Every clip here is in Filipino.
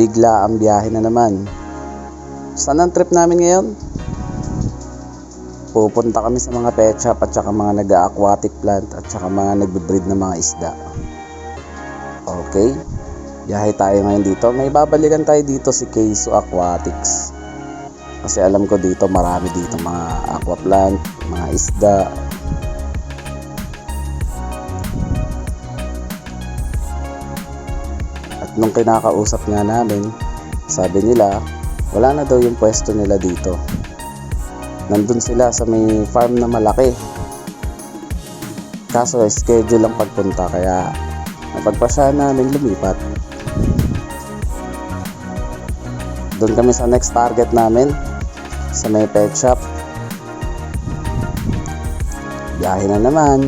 bigla ang biyahe na naman. Saan ang trip namin ngayon? Pupunta kami sa mga pet shop at saka mga nag-aquatic plant at saka mga nagbe-breed ng mga isda. Okay, biyahe tayo ngayon dito. May babalikan tayo dito si Keiso Aquatics. Kasi alam ko dito marami dito mga aqua plant, mga isda. At nung kinakausap nga namin, sabi nila wala na daw yung pwesto nila dito. Nandun sila sa may farm na malaki. Kaso schedule lang pagpunta kaya napagpasya namin lumipat. Doon kami sa next target namin, sa may pet shop. Biyahe na naman.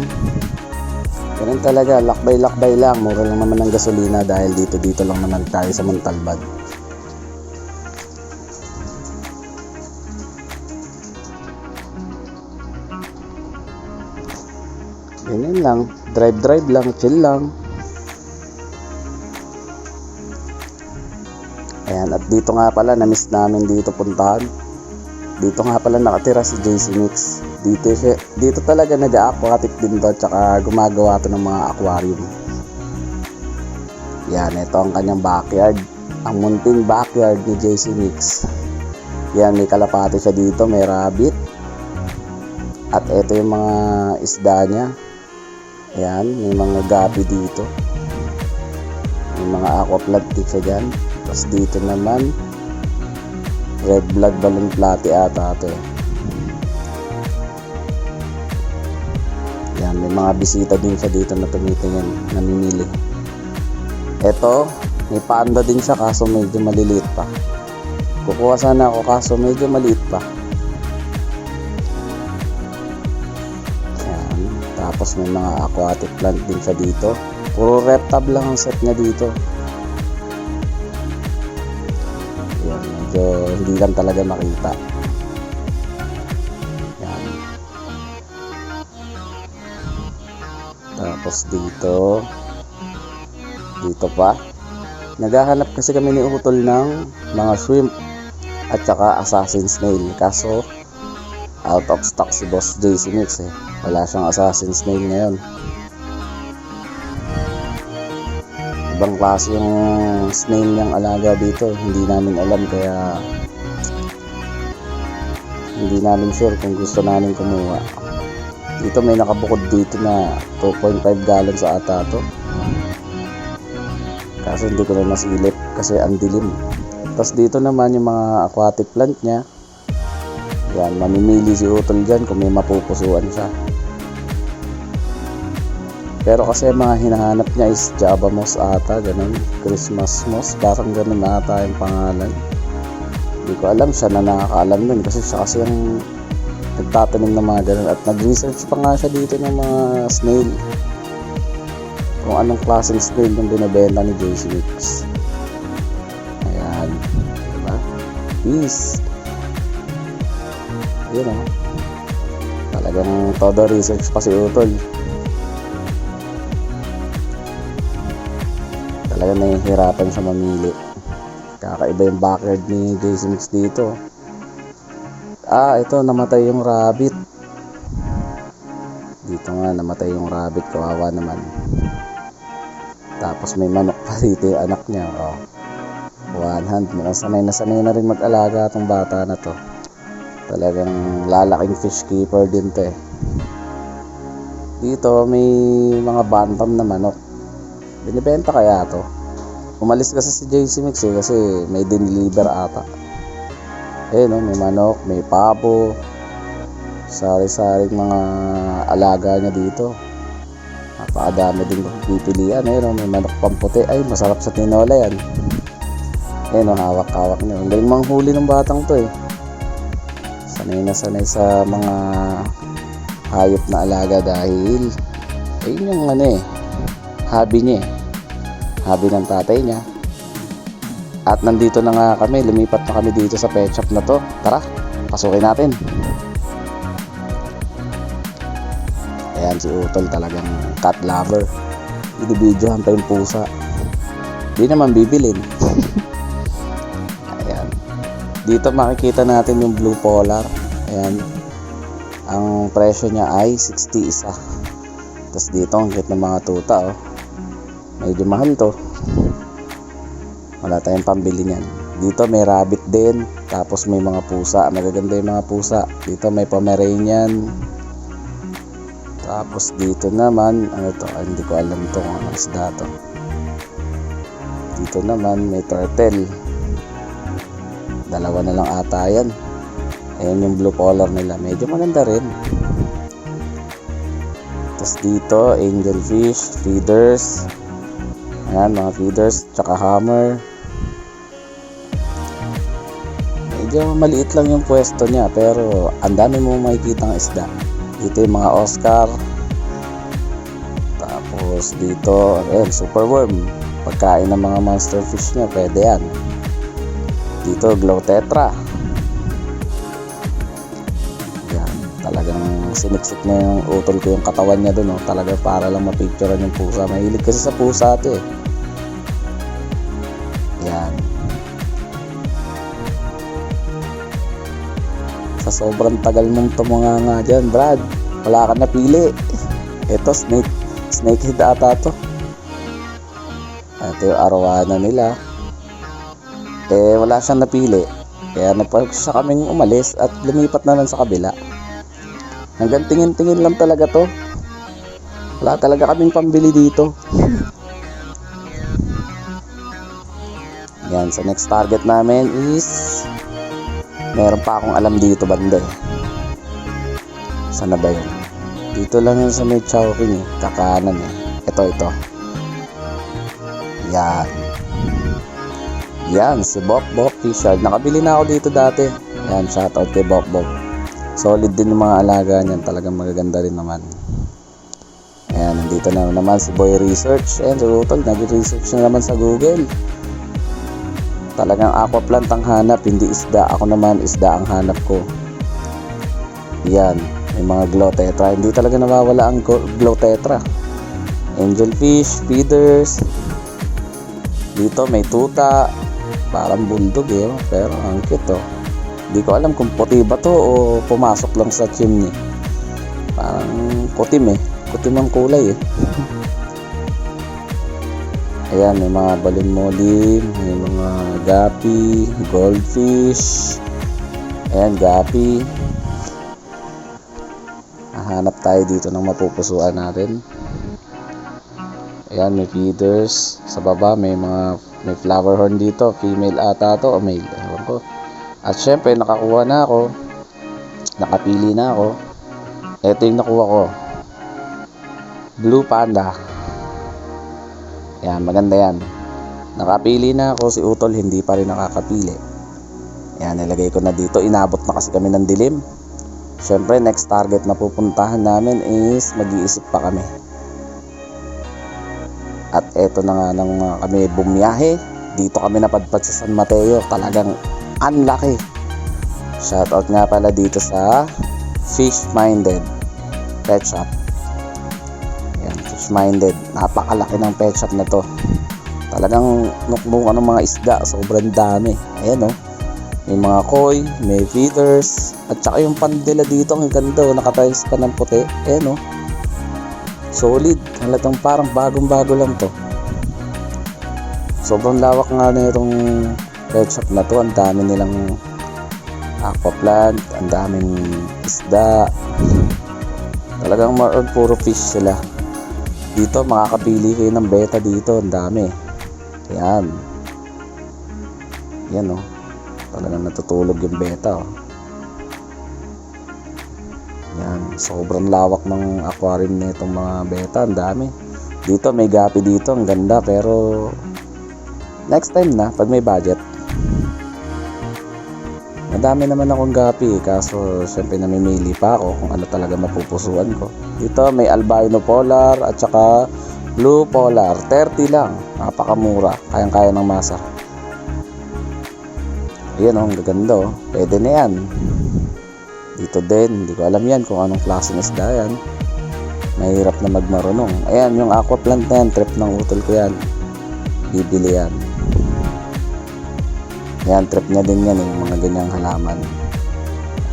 Ganun talaga, lakbay-lakbay lang. Mura lang naman ng gasolina dahil dito lang naman tayo sa Montalban. Ganyan lang, drive lang, chill lang. Ayan, at dito nga pala na-miss namin dito puntahan. Dito nga pala nakatira si JC Mix. Dito talaga nag-aquatic din to, tsaka gumagawa to ng mga aquarium. Yan, ito ang kanyang backyard. Ang munting backyard ni JC Mix. Yan, may kalapati siya dito, may rabbit. At ito yung mga isda niya. Ayan, may mga gabi dito. May mga aquaplant siya dyan. Tapos dito naman, red blood balloon platy ata ito. Ayan, may mga bisita din siya dito na tumitingin, namimili. Ito, may panda din siya kaso medyo maliliit pa. Kukuha sana ako kaso medyo maliit pa. Tapos may mga aquatic plant din siya dito. Puro reptab lang ang set niya dito. Yan, medyo hindi lang talaga makita. Yan. Tapos dito pa. Naghahanap kasi kami ni Utol ng mga shrimp at saka assassin snail. Kaso out of stock si Boss JC Mix eh. Wala siyang assassin snail ngayon. Ibang klase yung snail niyang alaga dito. Hindi namin alam kaya hindi namin sure kung gusto namin kumuha. Dito may nakabukod dito na 2.5 gallons sa ata to. Kaso hindi ko na nasilip kasi ang dilim. Tapos dito naman yung mga aquatic plant niya. Yan, mamimili si Utol dyan kung may mapupusuan siya. Pero kasi mga hinahanap niya is Java moss ata, ganun. Christmas moss, parang ganun ata yung pangalan. Hindi ko alam, siya na nakakaalam nun kasi siya kasi yung nagtatanim ng mga ganun. At nag-research pa nga siya dito ng mga snail. Kung anong klaseng snail yung binibenta ni JC Mix. Ayan, diba? Peace! Yun o. Talagang todo research pa si Utol. Talagang nahihirapan siya mamili. Kakaiba yung backyard ni JC Mix dito. Ito namatay yung rabbit. Dito nga namatay yung rabbit. Kawawa naman. Tapos may manok pa dito yung anak niya. One hand. Sanay na rin mag-alaga itong bata na to. Talagang lalaking fish keeper din to eh. Dito may mga bantam na manok. Binibenta kaya to. Umalis kasi si JC Mix eh, kasi may diniliver ata. Ayun may manok, may pabo. Sari-saring mga alaga niya dito. Napakadami din pipilian. Ayun may manok pamputi. Ay, masarap sa tinola yan. Ayun hawak-hawak niya. Ang galing manghuli ng batang to eh. Sanay na sanay sa mga hayop na alaga dahil ayun yung hobby niya eh. Hobby ng tatay niya. At nandito na nga kami, lumipat na kami dito sa pet shop na to. Tara, pasukin natin. Ayan si Utol, talagang cat lover. Binibidyohan pa yung pusa. Di naman bibilin. Dito makikita natin yung blue polar. Ayan. Ang presyo niya ay 60 isa. Tapos dito ang cute ng mga tuta, oh. Medyo mahal to. Wala tayong pambili niyan. Dito may rabbit din. Tapos may mga pusa. Magaganda yung mga pusa. Dito may Pomeranian. Tapos dito naman, ano to? Hindi ko alam to kung anong isda to. Dito naman may turtle. Dalawa na lang ata yan. Ayan yung blue polar nila. Medyo maganda rin. Tapos dito, angelfish, feeders. Ayan, mga feeders, tsaka hammer. Medyo maliit lang yung pwesto niya, pero ang dami mo makikitang isda. Dito yung mga Oscar. Tapos dito, ayan, super worm. Pagkain ng mga monster fish niya, pwede yan. Dito, glow tetra. Yan, talagang siniksik na yung utol ko yung katawan niya dun, oh. Talaga para lang mapicturean yung pusa. Mahilig kasi sa pusa ito, eh. Yan. Sa sobrang tagal mong tumunganga dyan, Brad, wala ka napili. Ito, snakehead ata to. Ito yung arwana nila. Wala siyang napili. Kaya nagpasya kaming umalis at lumipat naman sa kabila. Hanggang tingin-tingin lang talaga to. Wala talaga kaming pambili dito. Yan, sa next target namin is meron pa akong alam dito banda, eh. Sana ba yun? Dito lang yun sa may Chowking, eh. Kakanan, eh. Ito. Yan, si Bok Fishard. Nakabili na ako dito dati. Yan, shoutout kay Bok. Solid din yung mga alaga niyan. Talagang magaganda rin naman. Ayan, nandito na naman si Boy Research. Ayan, si Utol, nag-research na naman sa Google. Talagang aquaplant ang hanap, hindi isda. Ako naman, isda ang hanap ko. Yan, may mga glow tetra. Hindi talaga nawawala ang glow tetra. Angelfish, feeders. Dito may tuta. Parang bulldog, eh. Pero ang cute, oh. Hindi ko alam kung puti ba to o pumasok lang sa chimney. Parang kutim, eh. Kutim ang kulay, eh. Ayan, may mga balon molim, may mga gapi, goldfish. Ayan, gapi. Hahanap tayo dito ng mapupusuan natin. Ayan, may feeders. Sa baba may flower horn dito. Female ata to o male, ewan ko. At syempre nakakuha na ako. Nakapili na ako. Ito yung nakuha ko. Blue panda. Ayan, maganda yan. Nakapili na ako. Si Utol hindi pa rin nakakapili. Ayan, nilagay ko na dito. Inabot na kasi kami ng dilim. Syempre next target na pupuntahan namin is mag-iisip pa kami. At eto na nga nang kami bumiyahe. Dito kami napadpad sa San Mateo. Talagang unlucky. Shoutout nga pala dito sa Fish Minded Pet Shop. Ayan, Fish Minded. Napakalaki ng pet shop na to. Talagang nukbukan ng mga isda. Sobrang dami. Ayan, oh. May mga koi, may feeders. At saka yung pandila dito. Ang ganda, oh. Nakatiles pa ng puti. Ayan, oh. Solid. Halatang parang bagong-bago lang to. Sobrang lawak nga na itong pet shop na to. Ang dami nilang aquaplant, ang daming isda. Talagang more or puro fish sila. Dito makakapili kayo ng beta dito. Ang dami. Ayan. Yan, oh. Talagang natutulog yung beta, oh. Yan, sobrang lawak ng aquarium na itong mga beta. Ang dami. Dito may gapi dito. Ang ganda. Pero next time na pag may budget. Madami naman akong gapi, kaso syempre namimili pa ako kung ano talaga mapupusuan ko. Dito may albino polar at saka blue polar. 30 lang. Napakamura. Kayang-kaya ng masa. Ayan, oh, ang gaganda, oh. Pwede na yan. Dito din, hindi ko alam yan kung anong klaseng isda yan. Mahirap na magmarunong. Ayan, yung aquaplant na yan, trip ng utol ko yan. Bibili yan. Yan, trip niya din yan, yung mga ganyang halaman.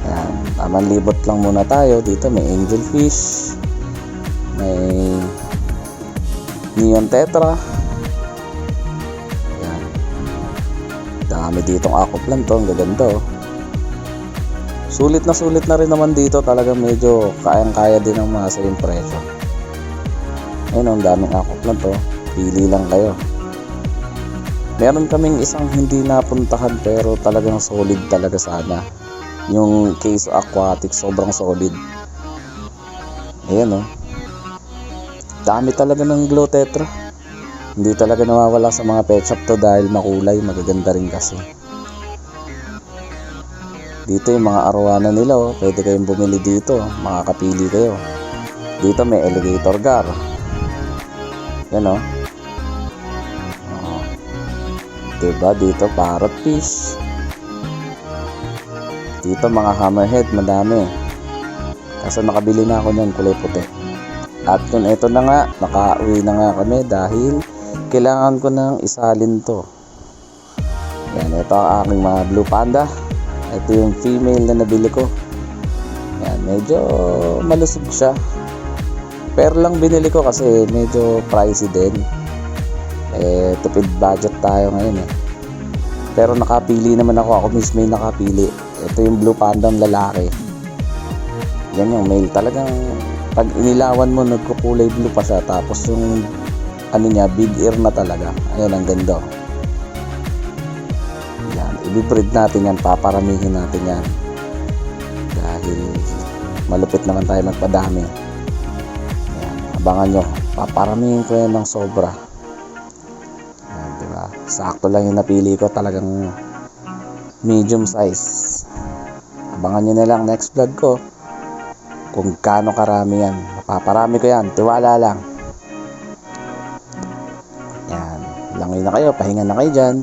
Yan, tamang libot lang muna tayo. Dito may angelfish, may neon tetra. Yan, dami ditong aquaplanton, gaganda oh. Sulit na rin naman dito, talagang medyo kayang-kaya din ng masa yung presyo. Ayun, ang daming aquaplanton, pili lang kayo. Meron kaming isang hindi napuntahan pero talagang solid talaga sana. Yung Case Aquatic, sobrang solid. Ayan oh. Dami talaga ng glow tetra. Hindi talaga nawawala sa mga pet shop to dahil makulay, magaganda rin kasi. Dito yung mga arwana nila oh. Pwede kayong bumili dito, makakapili kayo. Dito may alligator gar. Yan oh. Diba dito parrotfish. Dito mga hammerhead, madami. Kaso nakabili na ako niyan, kulay puti. At yun, ito na nga, nakauwi na nga kami dahil kailangan ko nang isalin to. Yan, ito ang aking mga blue panda. Ito yung female na nabili ko. Yan, medyo malusog siya. Pero lang binili ko kasi medyo pricey din. Tipid budget tayo ngayon eh. Pero nakapili naman ako mismo yung nakapili. Ito yung blue panda lalaki. Yan yung male, talagang pag inilawan mo nagkukulay blue pa siya. Tapos yung ano niya, big ear na talaga. Ayan, ang ganda. Yan, i-breed natin yan, paparamihin natin yan. Dahil malupit naman tayo magpadami. Yan, abangan nyo, paparamihin ko yan ng sobra. Sakto lang yung napili ko, talagang medium size. Abangan nyo na lang next vlog ko kung gaano karami yan. Mapaparami ko yan, tiwala lang. Yan, langoy na kayo, pahinga na kayo dyan.